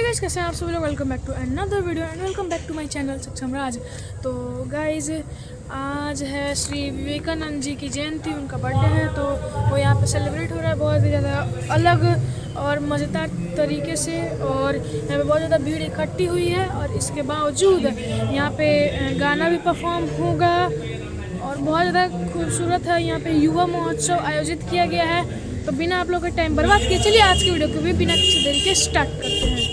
Guys, कैसे हैं आप सभी लोग। Welcome back to another video and welcome back to my channel Saksham Raj. तो गाइस, आज है श्री विवेकानंद जी की जयंती, उनका बर्थडे है। तो वो यहाँ पे सेलिब्रेट हो रहा है बहुत ही ज़्यादा अलग और मज़ेदार तरीके से। और यहाँ पे बहुत ज़्यादा भीड़ इकट्ठी हुई है और इसके बावजूद यहाँ पे गाना भी परफॉर्म होगा और बहुत ज़्यादा खूबसूरत है। यहाँ पे युवा महोत्सव आयोजित किया गया है। तो बिना आप लोग का टाइम बर्बाद किए चलिए आज की वीडियो को भी बिना किसी देरी के स्टार्ट करते हैं।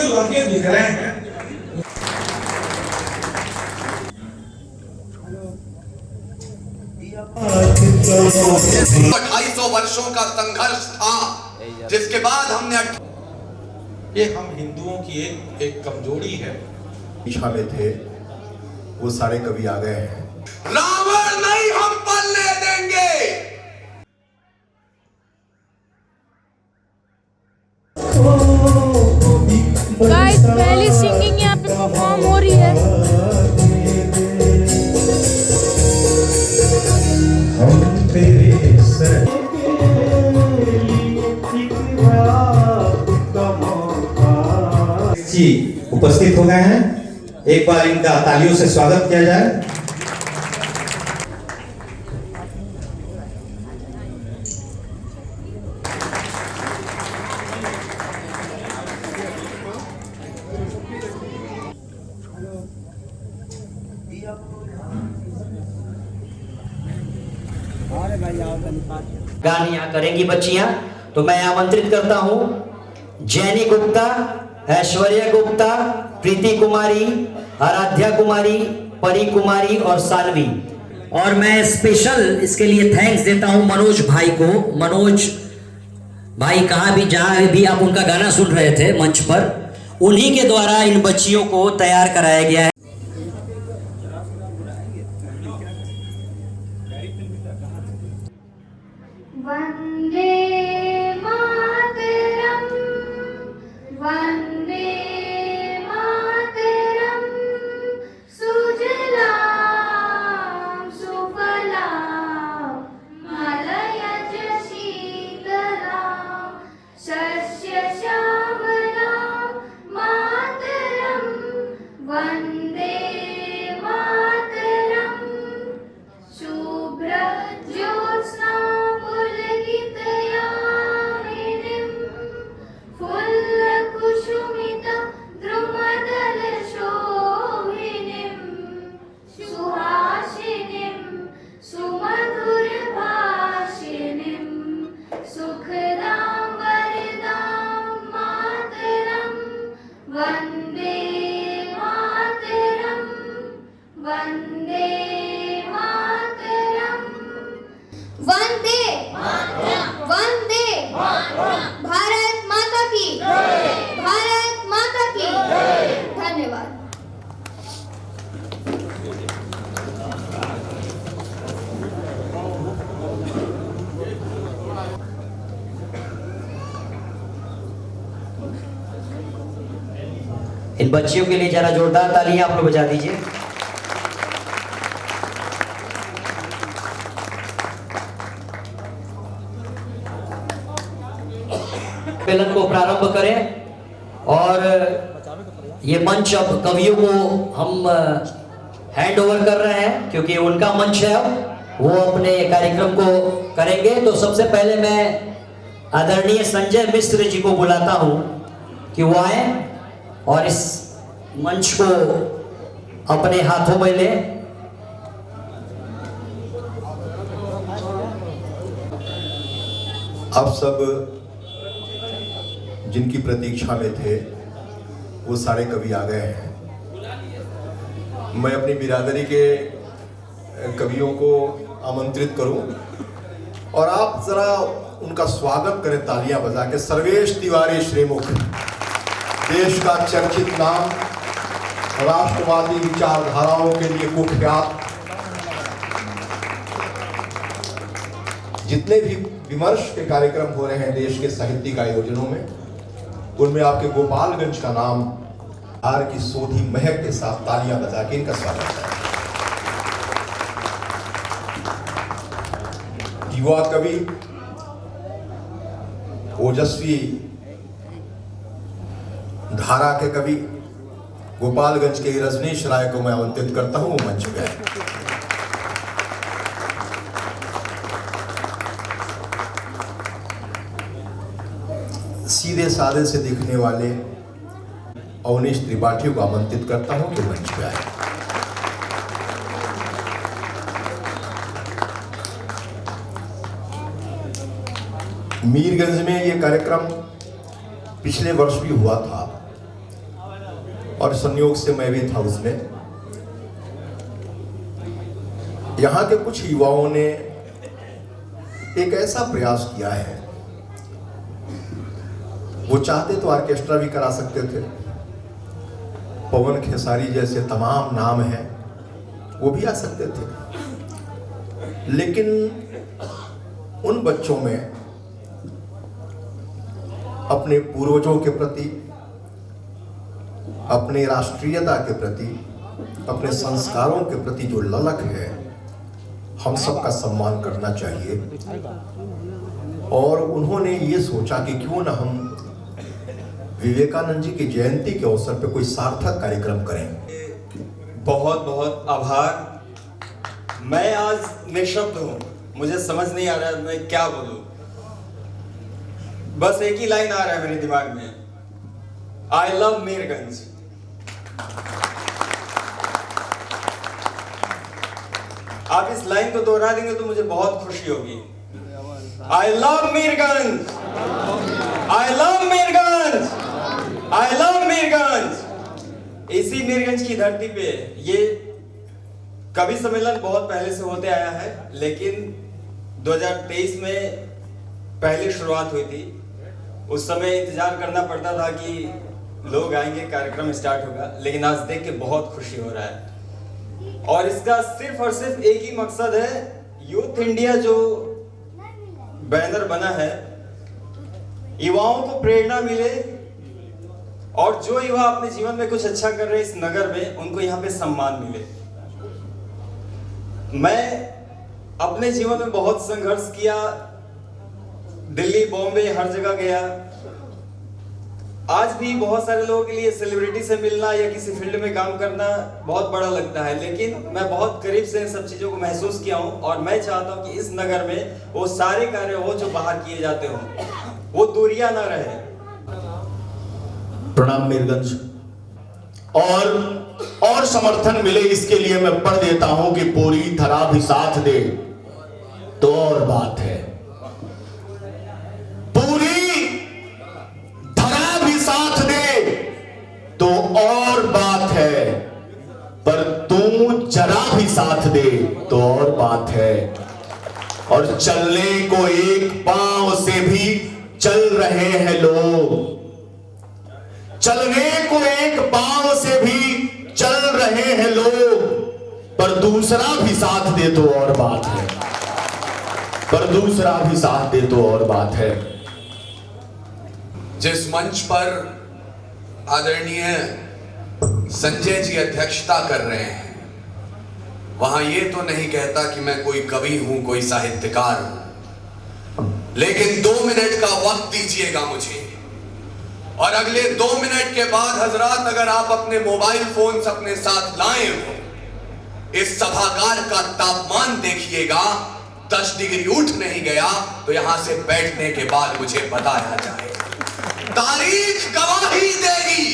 लड़के दिख रहे हैं। 250 वर्षों का संघर्ष था, जिसके बाद हमने ये हम हिंदुओं की एक कमजोरी है। पीछा में थे वो सारे कवि आ गए हैं। रावण नहीं हम पलने देंगे। गाइस, पहली सिंगिंग यहाँ पे परफॉर्म हो रही है। जी उपस्थित हो गए हैं, एक बार इनका तालियों से स्वागत किया जाए। गान यहाँ करेंगी बच्चियां। तो मैं आमंत्रित करता हूँ जैनी गुप्ता, ऐश्वर्या गुप्ता, प्रीति कुमारी, आराध्या कुमारी, परी कुमारी और सानवी। और मैं स्पेशल इसके लिए थैंक्स देता हूँ मनोज भाई को। मनोज भाई कहाँ भी जहाँ भी आप उनका गाना सुन रहे थे मंच पर, उन्हीं के द्वारा इन बच्चियों को तैयार कराया गया है। वंदे मातरम, वंदे मातरम, सुजलां सुफलां मलयज शीतलां शस्य श्यामलां मातरम, वंदे मातरम, शुभ्र ज्योत्स्ना वंदे वंदे भारत माता की, भारत माता की। धन्यवाद। इन बच्चियों के लिए जरा जोरदार तालियां आप लोग बजा दीजिए। सम्मेलन को प्रारंभ करें और ये मंच अब कवियों को हम हैंड ओवर कर रहे हैं, क्योंकि उनका मंच है, वो अपने कार्यक्रम को करेंगे। तो सबसे पहले मैं आदरणीय संजय मिश्र जी को बुलाता हूं कि वो आए और इस मंच को अपने हाथों में लें। आप सब जिनकी प्रतीक्षा में थे वो सारे कवि आ गए हैं। मैं अपनी बिरादरी के कवियों को आमंत्रित करूं और आप जरा उनका स्वागत करें तालियां बजा के। सर्वेश तिवारी श्रीमुख, देश का चर्चित नाम, राष्ट्रवादी विचारधाराओं के लिए कुख्यात। जितने भी विमर्श के कार्यक्रम हो रहे हैं देश के साहित्यिक आयोजनों में, उनमें आपके गोपालगंज का नाम आर की सोधी महक के साथ तालियां बजा के इनका स्वागत है। युवा कवि ओजस्वी धारा के कवि गोपालगंज के रजनीश राय को मैं आमंत्रित करता हूं, मंच पे आए। सीधे साधे से दिखने वाले अवनीश त्रिपाठी को आमंत्रित करता हूं कि मंच पे आए। मीरगंज में ये कार्यक्रम पिछले वर्ष भी हुआ था और संयोग से मैं भी था उसमें। यहां के कुछ युवाओं ने एक ऐसा प्रयास किया है, वो चाहते तो ऑर्केस्ट्रा भी करा सकते थे, पवन खेसारी जैसे तमाम नाम हैं वो भी आ सकते थे, लेकिन उन बच्चों में अपने पूर्वजों के प्रति, अपने राष्ट्रीयता के प्रति, अपने संस्कारों के प्रति जो ललक है, हम सबका सम्मान करना चाहिए। और उन्होंने ये सोचा कि क्यों ना हम विवेकानंद जी की जयंती के अवसर पर कोई सार्थक कार्यक्रम करें। बहुत बहुत आभार। मैं आज निशब्द हूँ, मुझे समझ नहीं आ रहा है मैं क्या बोलूं। बस एक ही लाइन आ रहा है मेरे दिमाग में, आई लव मीरगंज। आप इस लाइन को दोहरा देंगे तो मुझे बहुत खुशी होगी। I love Mirganj, I love Mirganj, I love Mirganj. इसी मीरगंज की धरती पे ये कवि सम्मेलन बहुत पहले से होते आया है, लेकिन 2023 में पहली शुरुआत हुई थी। उस समय इंतजार करना पड़ता था कि लोग आएंगे, कार्यक्रम स्टार्ट होगा, लेकिन आज देख के बहुत खुशी हो रहा है। और इसका सिर्फ और सिर्फ एक ही मकसद है, यूथ इंडिया जो बैनर बना है, युवाओं को प्रेरणा मिले और जो युवा अपने जीवन में कुछ अच्छा कर रहे हैं इस नगर में, उनको यहाँ पे सम्मान मिले। मैं अपने जीवन में बहुत संघर्ष किया, दिल्ली, बॉम्बे, हर जगह गया। आज भी बहुत सारे लोगों के लिए सेलिब्रिटी से मिलना या किसी फील्ड में काम करना बहुत बड़ा लगता है, लेकिन मैं बहुत करीब से इन सब चीजों को महसूस किया हूं और मैं चाहता हूं कि इस नगर में वो सारे कार्य हो जो बाहर किए जाते हों, वो दूरियां ना रहे। प्रणाम मीरगंज। और समर्थन मिले इसके लिए मैं पढ़ देता हूं कि पूरी धरा भी साथ दे तो और बात है, पूरी धरा भी साथ दे तो और बात है, पर तू जरा भी साथ दे तो और बात है। और चलने को एक पांव से भी चल रहे हैं लोग, चलने को एक पांव से भी चल रहे हैं लोग, पर दूसरा भी साथ दे तो और बात है, पर दूसरा भी साथ दे तो और बात है। जिस मंच पर आदरणीय संजय जी अध्यक्षता कर रहे हैं, वहां ये तो नहीं कहता कि मैं कोई कवि हूं, कोई साहित्यकार हूं, लेकिन 2 मिनट का वक्त दीजिएगा मुझे, और अगले 2 मिनट के बाद हजरात अगर आप अपने मोबाइल फोन अपने साथ लाए हो, इस सभागार का तापमान देखिएगा, 10 डिग्री उठ नहीं गया तो यहां से बैठने के बाद मुझे बताया जाए। तारीख गवाही देगी।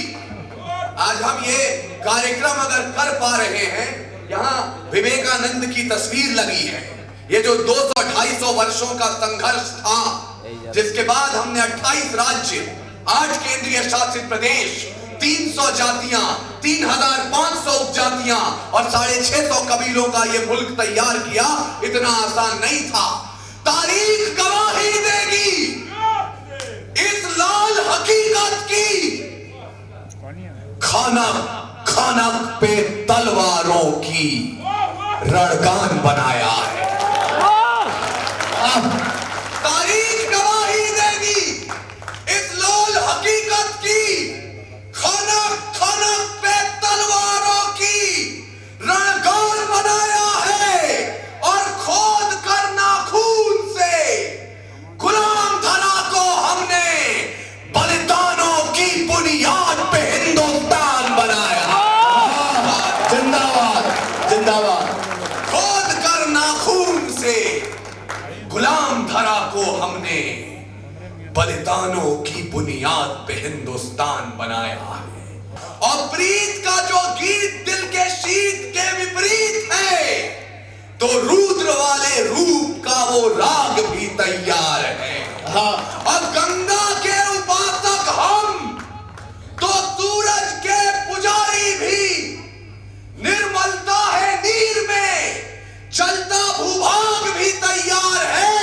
आज हम ये कार्यक्रम अगर कर पा रहे हैं, यहाँ विवेकानंद की तस्वीर लगी है, ये जो 200-250 वर्षों का संघर्ष था, जिसके बाद हमने 28 राज्य, 8 केंद्रीय शासित प्रदेश, 300 जातियां, 3500 उपजातियां और 650 कबीलों का ये मुल्क तैयार किया, इतना आसान नहीं था। तारीख गवाही देगी इस लाल हकीकत की, खाना खाना पे तलवारों की रणगान बनाया है। तारीख गवाही देगी इस लाल हकीकत की, खाना खाना पे तलवारों की रणगान बनाया है, और खोद करना खून से गुलाम धरा को हमने हमने बलिदानों की बुनियाद पे हिंदुस्तान बनाया है। और प्रीत का जो गीत दिल के शीत के विपरीत है, तो रुद्र वाले रूप का वो राग भी तैयार है। और गंगा के उपासक हम, तो सूरज के पुजारी भी। निर्मलता है नीर में, चलता भूभाग भी तैयार है।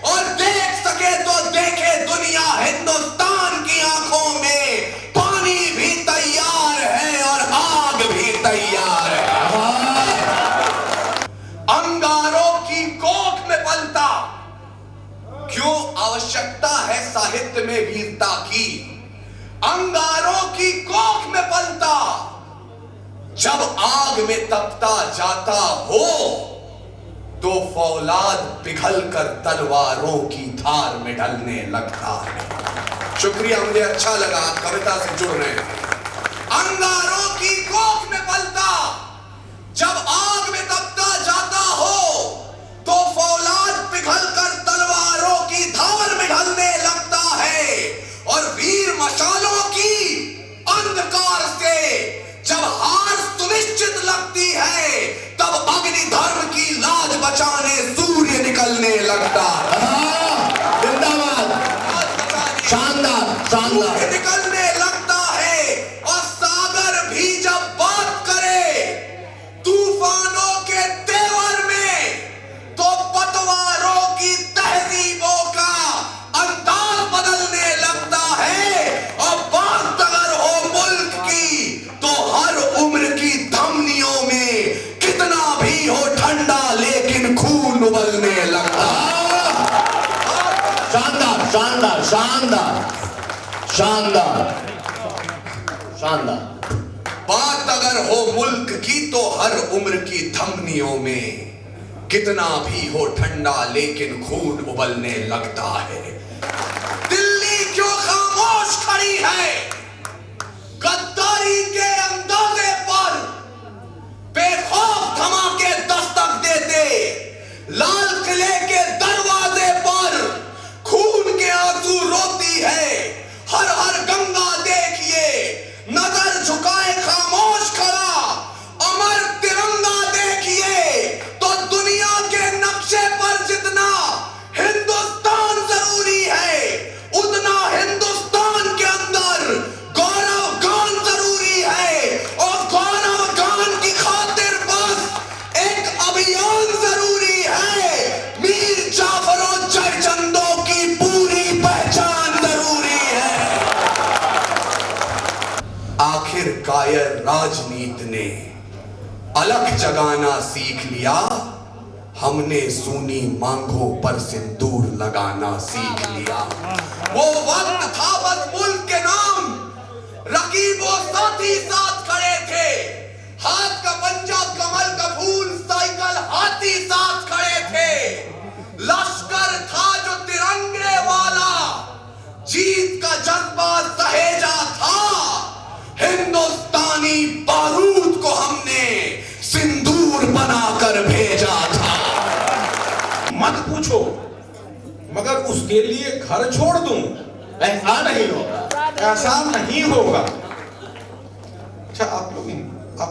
और देख सके तो देखे दुनिया, हिंदुस्तान की आंखों में पानी भी तैयार है और आग भी तैयार है। अंगारों की कोख में पलता, क्यों आवश्यकता है साहित्य में वीरता की। अंगारों की कोख में पलता, जब आग में तपता जाता हो, तो फौलाद पिघलकर तलवारों की धार में ढलने लगता है। शुक्रिया, मुझे अच्छा लगा आप कविता से जुड़ रहे हैं। अंगारों की कोख में पलता, जब आग में तपता जाता हो, तो फौलाद पिघलकर तलवारों की धार में ढलने लगता है। और वीर मशालों की अंधकार से जब हार सुनिश्चित लगती है, तब अग्नि धर्म की लाज बचाने सूर्य निकलने लगता है। जिंदाबाद, शानदार शानदार। निकलने लगता है। और सागर भी जब बात करे तूफानों के तेवर में, तो पतवारों की तहजीबों का अंदाज बदलने लगता है। और बात अगर हो मुल्क की, तो हर उम्र की धमनियों में कितना भी हो ठंडा, लेकिन खून उबलने लगता। शानदार शानदार शानदार शानदार शानदार। बात अगर हो मुल्क की, तो हर उम्र की धमनियों में कितना भी हो ठंडा, लेकिन खून उबलने लगता है। दिल्ली क्यों खामोश खड़ी है? गद्दारी के अंदाजे पर बेखौफ धमाके दस्तक देते, लाल किले के दरवाजे पर खून के आंसू रोती है। हर हर गंगा देखिए, नजर झुकाए खामोश खड़ा। अमर तिरंगा देखिए, तो दुनिया के नक्शे पर जितना हिंदुस्तान जरूरी है, उतना हिंदुस्तान के अंदर गौरव गान जरूरी है। और गौरव गान की खातिर बस एक अभियान जरूरी है। मीर जाफरों जयचंदों की पूरी पहचान जरूरी है। आखिर कायर राजनीति ने अलख जगाना सीख लिया, हमने सूनी मांगों पर सिंदूर लगाना सीख लिया। वो वक्त था बस मुल्क के नाम, रकीबों साथी साथ खड़े थे। हाथ का पंजा कमल का फूल, साइकिल हाथी साथ खड़े थे। लश्कर था जो तिरंगे वाला, जीत का जज्बा सहेजा था। हिंदुस्तानी बारूद को हमने सिंदूर बनाकर भेजा था। मत पूछो, मगर उसके लिए घर छोड़ दूं, ऐसा नहीं होगा, ऐसा नहीं होगा। अच्छा, आप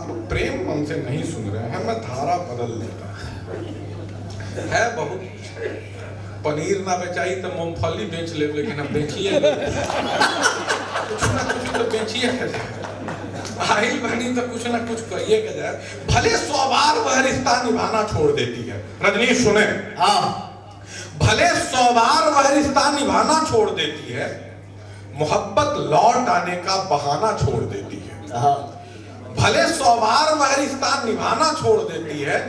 लोग प्रेम मन से नहीं सुन रहे हैं, मैं धारा बदल लेता है। बहुत पनीर ना बेचाई तो मूंगफली बेच ले, लेकिन अब बेचिए कुछ ना कुछ तो बेचिए। आई बनी तो कुछ ना कुछ करिए के जाए। भले 100 बार वह रिश्ता निभाना छोड़ देती है, रजनीश सुने। हाँ, भले 100 बार वह रिश्ता निभाना छोड़ देती है, मोहब्बत लौट आने का बहाना छोड़ देती है। हाँ, भले 100 बार वह रिश्ता निभाना छोड़ देती है,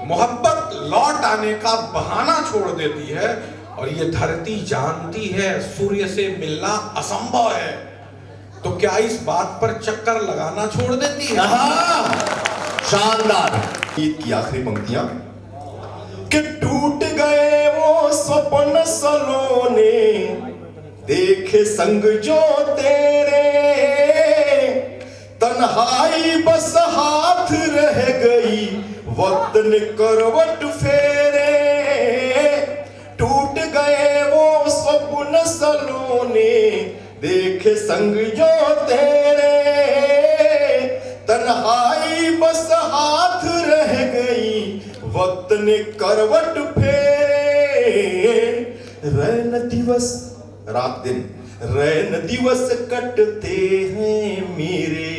मोहब्बत लौट आने का बहाना छोड़ देती है। और ये धरती जानती है सूर्य से मिलना असंभव है, तो क्या इस बात पर चक्कर लगाना छोड़ देती है? शानदार। गीत की आखिरी पंक्तियां कि टूट गए वो सपन सलोने, देखे संग जो तेरे, तन्हाई बस हाथ रह गई, वक्त ने करवट फेरे। टूट गए वो सलोने देख संग जो तेरे, तन्हाई बस हाथ रह गई वक्त ने करवट फेरे। रैन दिवस रात दिन, रैन दिवस कटते हैं मेरे,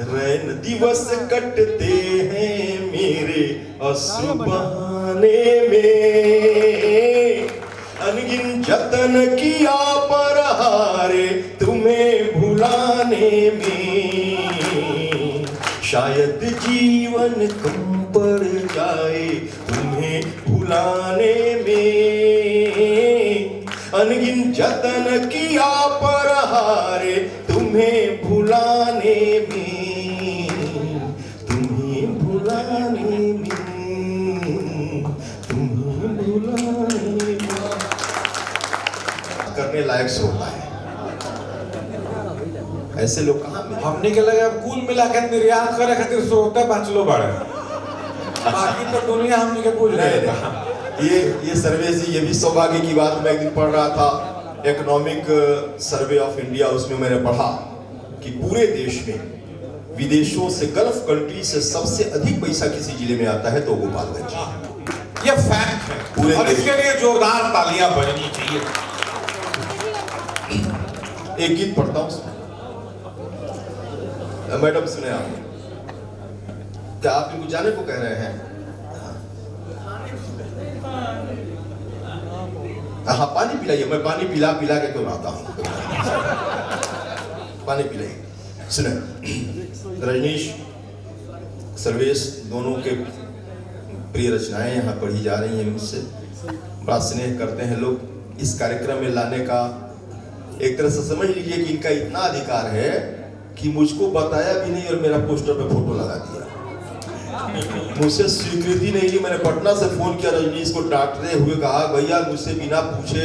रैन दिवस कटते हैं मेरे आंसू बहाने में। अनगिन जतन किया पर हारे तुम्हें भुलाने में, शायद जीवन कम पड़ जाए तुम्हें भुलाने में। अनगिन जतन किया पर हारे तुम्हें भुलाने में, तुम्हें भुलाने में, तुम्हें भुलाने में। करने लायक से होता है, ऐसे लोग कहाँ मिले? हमने के लगे अब कुल मिला के निर्यात करे खातिर श्रोता 5 लोग बड़े, बाकी तो दुनिया हमने के पूछ रहे। ये सर्वे जी, ये भी सौभाग्य की बात, मैं एक दिन पढ़ रहा था इकोनॉमिक सर्वे ऑफ इंडिया, उसमें मैंने पढ़ा कि पूरे देश में विदेशों से, गल्फ कंट्री से सबसे अधिक पैसा किसी जिले में आता है तो गोपालगंज। ये फैक्ट है पूरे, और इसके लिए जोरदार तालियां बजनी चाहिए। एक गीत पढ़ता हूं, मैडम सुने आप, क्या आप इनको जाने को कह रहे हैं? हाँ, पानी पिलाइए, मैं पानी पिला पिला के क्यों आता हूँ। पानी पिलाइए। सुने, रजनीश सर्वेश दोनों के प्रिय रचनाएं यहाँ पढ़ी जा रही हैं मुझसे, बड़ा स्नेह करते हैं लोग। इस कार्यक्रम में लाने का एक तरह से समझ लीजिए कि इनका इतना अधिकार है कि मुझको बताया भी नहीं और मेरा पोस्टर पे फोटो लगा दिया। मुझसे स्वीकृति नहीं ली। मैंने पटना से फोन किया रजनीश को डांटते हुए, कहा भैया मुझसे बिना पूछे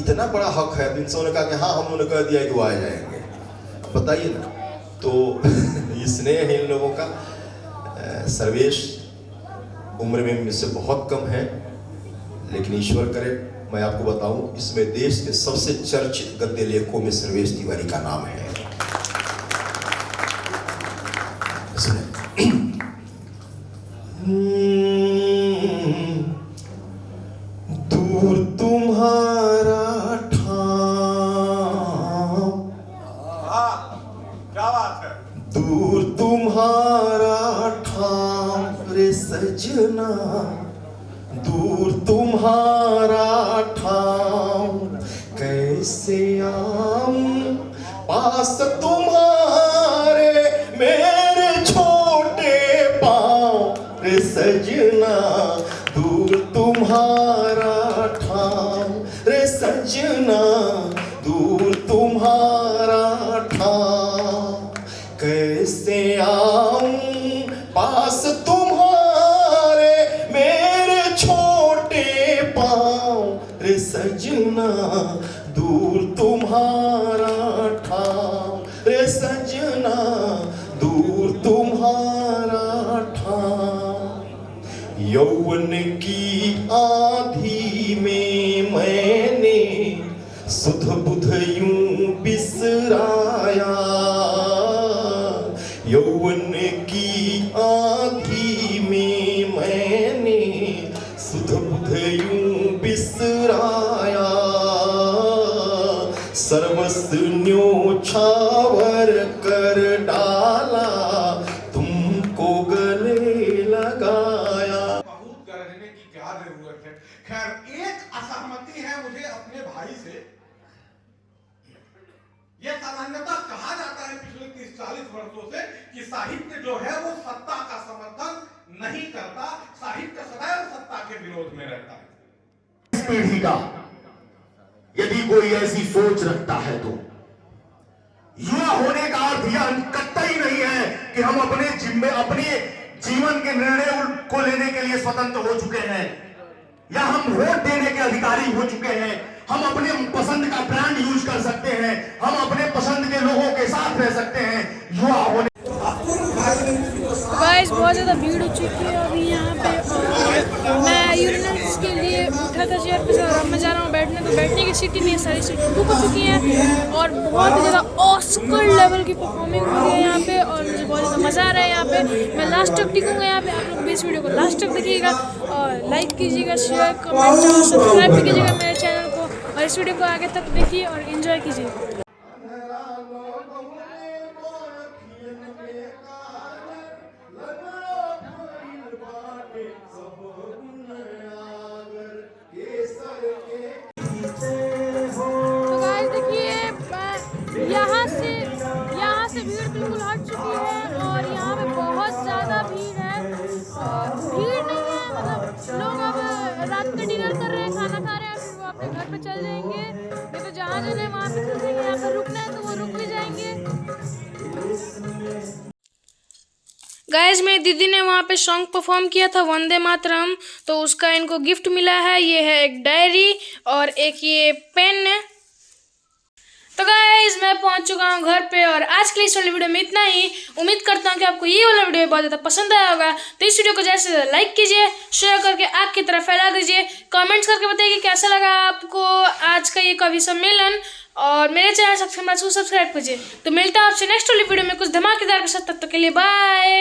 इतना बड़ा हक है। उन्होंने कहा कि हाँ, हम लोगों ने कह दिया कि वो आ जाएंगे, बताइए ना। तो ये स्नेह है इन लोगों का। सर्वेश उम्र में मुझसे बहुत कम है, लेकिन ईश्वर करे मैं आपको बताऊं, इसमें देश के सबसे चर्चित गद्य लेखकों में सर्वेश तिवारी का नाम है। दूर तुम्हारा ठाम, क्या बात है, दूर तुम्हारा ठाम रे सजना, दूर तुम्हारा ठाम कैसे आऊं पास तुम्हारे मेरे छोटे पाँव रे सजना, दूर तुम्हारा ठाम रे सजना, दूर तुम्हारा ठाम कैसे आऊं पास तुम्हारे मेरे छोटे पाँव रे सजना, दूर तुम्हारा ठाम रे सजना, दूर तुम्हारा ठाम। यौवन की आंधी में मैंने सुध बुध यूं बिसराया, यौवन की आंधी में मैंने सुध बुध यूं बिसराया, सर्वस्व न्योछावर कर डाला तुमको गले लगाया। बहुत करने की क्या जरूरत है। खैर, एक असहमति है मुझे अपने भाई से। यह सामान्यतः कहा जाता है पिछले 30-40 वर्षों से कि साहित्य जो है वो सत्ता का समर्थन नहीं करता, साहित्य सदैव सत्ता के विरोध में रहता है। इस पीढ़ी का यदि कोई ऐसी सोच रखता है तो युवा होने का अर्थ यह कतई नहीं है कि हम अपने जीवन के निर्णय को लेने के लिए स्वतंत्र हो चुके हैं या हम वोट देने के अधिकारी हो चुके हैं। हम अपने पसंद का ब्रांड यूज कर सकते हैं, हम अपने पसंद के लोगों के साथ रह सकते हैं। युवा होने गाइस बहुत ज़्यादा भीड़ हो चुकी है अभी यहाँ पे, और मैं यूरिनल्स के लिए उठा था चेयर पे और मैं जा रहा हूँ बैठने, तो बैठने की सीट ही नहीं, सारी सीट बुक हो चुकी हैं और बहुत ही ज़्यादा ऑस्कर लेवल की परफॉर्मिंग हो रही है यहाँ पे और मुझे बहुत ज़्यादा मज़ा आ रहा है यहाँ पे। मैं लास्ट तक टिकूँगा यहाँ पे, आप लोग भी इस वीडियो को लास्ट तक देखिएगा और लाइक कीजिएगा, शेयर कमेंट सब्सक्राइब भी कीजिएगा मेरे चैनल को और इस वीडियो को आगे तक देखिए और एंजॉय कीजिए। तो गाइस देखिए यहाँ से भीड़ बिल्कुल हट चुकी है और यहाँ पे बहुत ज़्यादा भीड़ है। भीड़ नहीं है, मतलब लोग अब रात का डिनर कर रहे हैं, खाना खा रहे हैं, फिर वो अपने घर पे चल जाएंगे, नहीं तो जहाँ जाना है वहाँ पे चल जाएंगे, यहाँ पे रुकना है तो वो रुक भी जाएंगे। गाइज मेरी दीदी ने वहाँ पे सॉन्ग परफॉर्म किया था वंदे मातरम, तो उसका इनको गिफ्ट मिला है। ये है एक डायरी और एक ये पेन। तो गाइज मैं पहुँच चुका हूँ घर पे और आज के लिए इस वाले वीडियो में इतना ही। उम्मीद करता हूँ कि आपको ये वाला वीडियो बहुत ज़्यादा पसंद आया होगा, तो इस वीडियो को ज़्यादा से ज़्यादा लाइक कीजिए, शेयर करके आग की तरह फैला दीजिए, कमेंट्स करके बताइए कि कैसा लगा आपको आज का ये कवि सम्मेलन और मेरे चैनल सक्षम राज को सब्सक्राइब कीजिए। तो मिलता है आपसे नेक्स्ट वाली वीडियो में कुछ धमाकेदार के साथ, तब तक के लिए बाय।